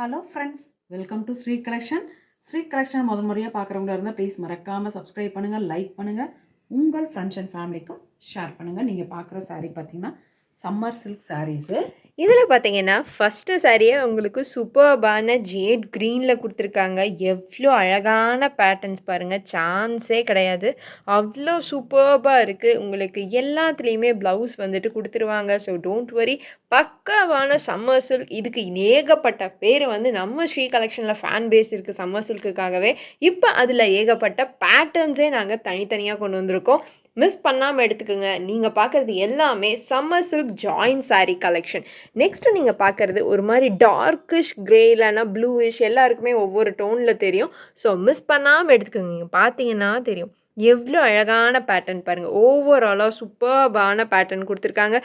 Hello friends, welcome to Sri collection. Sri collection முதல் முறையாக பார்க்குறவங்களா இருந்தால் ப்ளீஸ் மறக்காமல் சப்ஸ்கிரைப் பண்ணுங்கள், லைக் பண்ணுங்கள், உங்கள் ஃப்ரெண்ட்ஸ் அண்ட் ஃபேமிலிக்கும் ஷேர் பண்ணுங்கள். நீங்கள் பார்க்குற சாரீ பார்த்தீங்கன்னா சம்மர் சில்க் சாரீஸு. இதில் பார்த்தீங்கன்னா ஃபஸ்ட்டு சாரியே உங்களுக்கு சூப்பர்பான ஜேட் க்ரீனில் கொடுத்துருக்காங்க. எவ்வளோ அழகான பேட்டர்ன்ஸ் பாருங்கள், சான்ஸே கிடையாது. அவ்வளோ சூப்பர்பாக இருக்குது. உங்களுக்கு எல்லாத்துலேயுமே ப்ளவுஸ் வந்துட்டு கொடுத்துருவாங்க. ஸோ டோன்ட் வரி, பக்காவான சம்மர் சில்க். இதுக்கு ஏகப்பட்ட பேர் வந்து நம்ம ஸ்ரீ கலெக்ஷனில் ஃபேன் பேஸ் இருக்குது சம்மர் சில்க்குக்காகவே. இப்போ அதில் ஏகப்பட்ட பேட்டர்ன்ஸே நாங்கள் தனித்தனியாக கொண்டு வந்திருக்கோம். மிஸ் பண்ணாமல் எடுத்துக்கோங்க. நீங்கள் பார்க்குறது எல்லாமே summer silk join sari collection. Next நீங்கள் பார்க்குறது ஒரு மாதிரி டார்க்கிஷ் க்ரே இல்லைனா ப்ளூயிஷ், எல்லாருக்குமே ஒவ்வொரு டோனில் தெரியும். ஸோ மிஸ் பண்ணாமல் எடுத்துக்கோங்க. நீங்கள் பார்த்தீங்கன்னா தெரியும் எவ்வளோ அழகான பேட்டர்ன் பாருங்கள். ஓவராலாக சூப்பர்பான பேட்டர்ன் கொடுத்துருக்காங்க.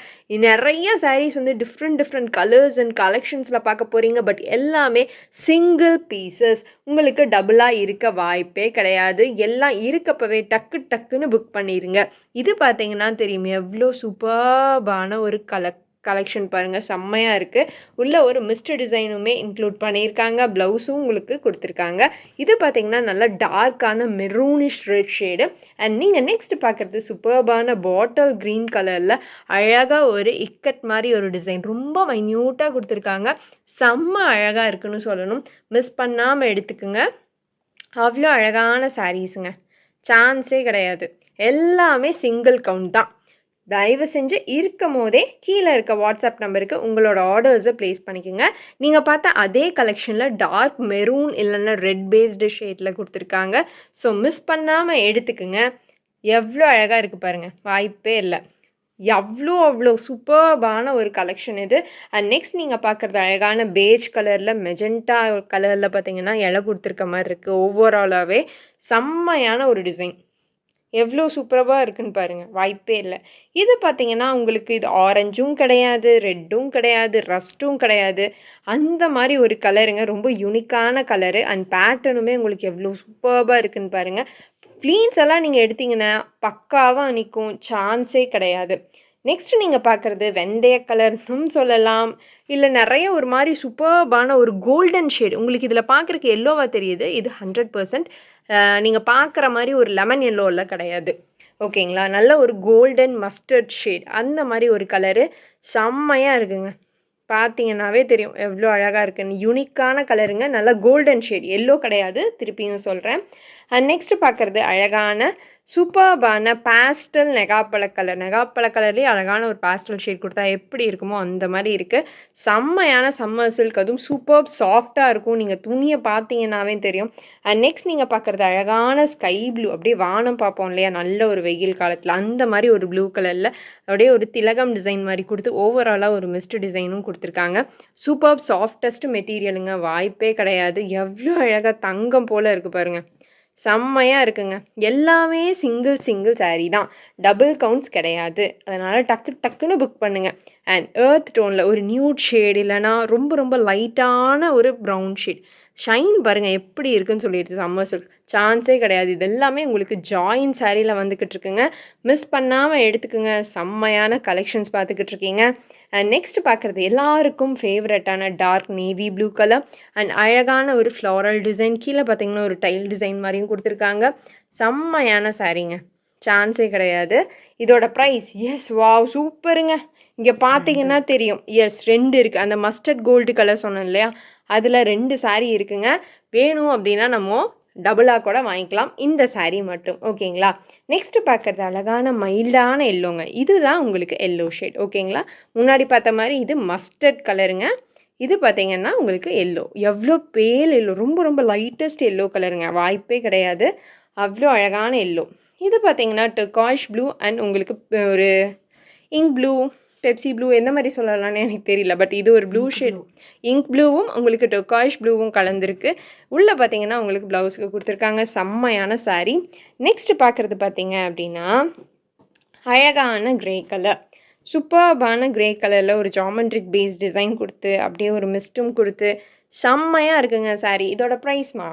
நிறைய சாரீஸ் வந்து டிஃப்ரெண்ட் கலர்ஸ் அண்ட் கலெக்ஷன்ஸில் பார்க்க போகிறீங்க. பட் எல்லாமே சிங்கிள் பீசஸ், உங்களுக்கு டபுளாக இருக்க வாய்ப்பே கிடையாது. எல்லாம் இருக்கப்பவே டக்குன்னு புக் பண்ணிடுங்க. இது பார்த்தீங்கன்னா தெரியும் எவ்வளோ சூப்பர்பான ஒரு கலெக்ஷன் பாருங்கள், செம்மையாக இருக்குது. உள்ள ஒரு மிஸ்ட் டிசைனுமே இன்க்ளூட் பண்ணியிருக்காங்க. ப்ளவுஸும் உங்களுக்கு கொடுத்துருக்காங்க. இது பார்த்தீங்கன்னா நல்லா டார்க்கான மெரூனிஷ் ரெட் ஷேடு. அண்ட் நீங்கள் நெக்ஸ்ட் பார்க்குறது சூப்பர்பான பாட்டில் க்ரீன் கலரில் அழகாக ஒரு இக்கட் மாதிரி ஒரு டிசைன் ரொம்ப மைன்யூட்டாக கொடுத்துருக்காங்க. செம்ம அழகாக இருக்குன்னு சொல்லணும். மிஸ் பண்ணாமல் எடுத்துக்குங்க. அவ்வளோ அழகான சாரீஸுங்க, சான்ஸே கிடையாது. எல்லாமே சிங்கிள் கவுண்ட் தான். தயவு செஞ்சு இருக்கும் போதே கீழே இருக்க வாட்ஸ்அப் நம்பருக்கு உங்களோட ஆர்டர்ஸை ப்ளேஸ் பண்ணிக்கோங்க. நீங்கள் பார்த்தா அதே கலெக்ஷனில் டார்க் மெரூன் இல்லைன்னா ரெட் பேஸ்டு ஷேடில் கொடுத்துருக்காங்க. ஸோ மிஸ் பண்ணாமல் எடுத்துக்குங்க. எவ்வளோ அழகாக இருக்குது பாருங்கள், வாய்ப்பே இல்லை. அவ்வளோ சூப்பர்பான ஒரு கலெக்ஷன் இது. அண்ட் நெக்ஸ்ட் நீங்கள் பார்க்குறது அழகான பேஜ் கலரில் மெஜெண்டா கலரில் பார்த்தீங்கன்னா இலை கொடுத்துருக்க மாதிரி இருக்குது. ஓவராலாகவே செம்மையான ஒரு டிசைன். எவ்வளோ சூப்பராக இருக்குன்னு பாருங்கள், வாய்ப்பே இல்லை. இது பார்த்தீங்கன்னா உங்களுக்கு இது ஆரஞ்சும் கிடையாது, ரெட்டும் கிடையாது, ரஸ்ட்டும் கிடையாது. அந்த மாதிரி ஒரு கலருங்க, ரொம்ப யூனிக்கான கலரு. அண்ட் பேட்டர்னுமே உங்களுக்கு எவ்வளோ சூப்பராக இருக்குன்னு பாருங்கள். ப்ளீன்ஸ் எல்லாம் நீங்கள் எடுத்திங்கன்னா பக்காவாக நிற்கும், சான்ஸே கிடையாது. நெக்ஸ்ட்டு நீங்கள் பார்க்குறது வெந்தய கலர்னும் சொல்லலாம், இல்லை நிறைய ஒரு மாதிரி சூப்பர்பான ஒரு கோல்டன் ஷேட். உங்களுக்கு இதில் பார்க்குறக்கு எல்லோவாக தெரியுது. இது 100% நீங்கள் பார்க்குற மாதிரி ஒரு லெமன் எல்லோவில் கிடையாது, ஓகேங்களா? நல்ல ஒரு கோல்டன் மஸ்டர்ட் ஷேட், அந்த மாதிரி ஒரு கலரு செம்மையாக இருக்குங்க. பார்த்தீங்கன்னாவே தெரியும் எவ்வளோ அழகாக இருக்குன்னு. யூனிக்கான கலருங்க, நல்லா கோல்டன் ஷேட், எல்லோ கிடையாது, திருப்பியும் சொல்கிறேன். அண்ட் நெக்ஸ்ட்டு பார்க்குறது அழகான சூப்பர்பான பேஸ்டல் நெகாப்பழ கலர்லேயே அழகான ஒரு பேஸ்டல் ஷேட் கொடுத்தா எப்படி இருக்குமோ அந்த மாதிரி இருக்குது. செம்மையான சம்மர் சில்க், அதுவும் சூப்பர் சாஃப்டாக இருக்கும். நீங்கள் துணியை பார்த்தீங்கன்னாவே தெரியும். அண்ட் நெக்ஸ்ட் நீங்கள் பார்க்குறது அழகான ஸ்கை ப்ளூ, அப்படியே வானம் பார்ப்போம் இல்லையா நல்ல ஒரு வெயில் காலத்தில், அந்த மாதிரி ஒரு ப்ளூ கலரில் அப்படியே ஒரு திலகம் டிசைன் மாதிரி கொடுத்து ஓவராலாக ஒரு மிஸ்ட் டிசைனும் கொடுத்துருக்காங்க. சூப்பர் சாஃப்டஸ்ட் மெட்டீரியலுங்க, வாய்ப்பே கிடையாது. எவ்வளோ அழகாக தங்கம் போல் இருக்குது பாருங்கள், செம்மையாக இருக்குங்க. எல்லாமே சிங்கிள் சாரீ தான், டபுள் கவுண்ட்ஸ் கிடையாது. அதனால் டக்குன்னு புக் பண்ணுங்கள். அண்ட் எர்த் டோனில் ஒரு நியூட் ஷேட் இல்லைனா ரொம்ப லைட்டான ஒரு ப்ரௌன் ஷேட், ஷைன் பாருங்கள் எப்படி இருக்குன்னு சொல்லிடுச்சு சம்மர் சில்க், சான்ஸே கிடையாது. இது எல்லாமே உங்களுக்கு ஜாயின் சாரியில் வந்துக்கிட்டு இருக்குங்க. மிஸ் பண்ணாமல் எடுத்துக்குங்க. செம்மையான கலெக்ஷன்ஸ் பார்த்துக்கிட்டு இருக்கீங்க. அண்ட் நெக்ஸ்ட் பார்க்குறது எல்லாருக்கும் ஃபேவரட்டான dark navy blue colour and அழகான ஒரு ஃப்ளாரல் டிசைன். கீழே பார்த்தீங்கன்னா ஒரு டைல் டிசைன் மாதிரியும் கொடுத்துருக்காங்க. செம்மையான சாரீங்க, சான்ஸே கிடையாது. இதோட ப்ரைஸ் வாவ் சூப்பருங்க. இங்கே பார்த்தீங்கன்னா தெரியும், 2 இருக்குது. அந்த மஸ்டர்ட் கோல்டு கலர் சொன்னேன் இல்லையா, அதில் 2 சாரீ இருக்குங்க. வேணும் அப்படின்னா நம்ம டபுளாக கூட வாங்கிக்கலாம், இந்த சாரீ மட்டும், ஓகேங்களா? நெக்ஸ்ட்டு பார்க்குறது அழகான மைல்டான எல்லோங்க. இதுதான் உங்களுக்கு எல்லோ ஷேட், ஓகேங்களா? முன்னாடி பார்த்த மாதிரி இது மஸ்டர்ட் கலருங்க. இது பார்த்தீங்கன்னா உங்களுக்கு எல்லோ, எவ்வளோ பேல் எல்லோ, ரொம்ப லைட்டஸ்ட் எல்லோ கலருங்க, வாய்ப்பே கிடையாது. அவ்வளோ அழகான எல்லோ. இது பார்த்தீங்கன்னா டர்காய்ஷ் ப்ளூ அண்ட் உங்களுக்கு ஒரு இங்க் ப்ளூ, பெப்சி ப்ளூ, எந்த மாதிரி சொல்லலாம்னு எனக்கு தெரியல. பட் இது ஒரு ப்ளூ ஷேட், இங்க் ப்ளூவும் உங்களுக்கு டர்காய்ஷ் ப்ளூவும் கலந்துருக்கு. உள்ளே பார்த்தீங்கன்னா உங்களுக்கு ப்ளவுஸுக்கு கொடுத்துருக்காங்க. செம்மையான சாரீ. நெக்ஸ்ட்டு பார்க்குறது பார்த்தீங்க அப்படின்னா அழகான க்ரே கலர், சூப்பர்பான க்ரே கலரில் ஒரு ஜாமெண்ட்ரிக் பேஸ் டிசைன் கொடுத்து அப்படியே ஒரு மிஸ்ட்டும் கொடுத்து செம்மையாக இருக்குங்க சாரீ. இதோட ப்ரைஸ்மா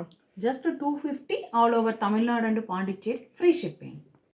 just 250 all over Tamil Nadu and Pondicherry, free shipping.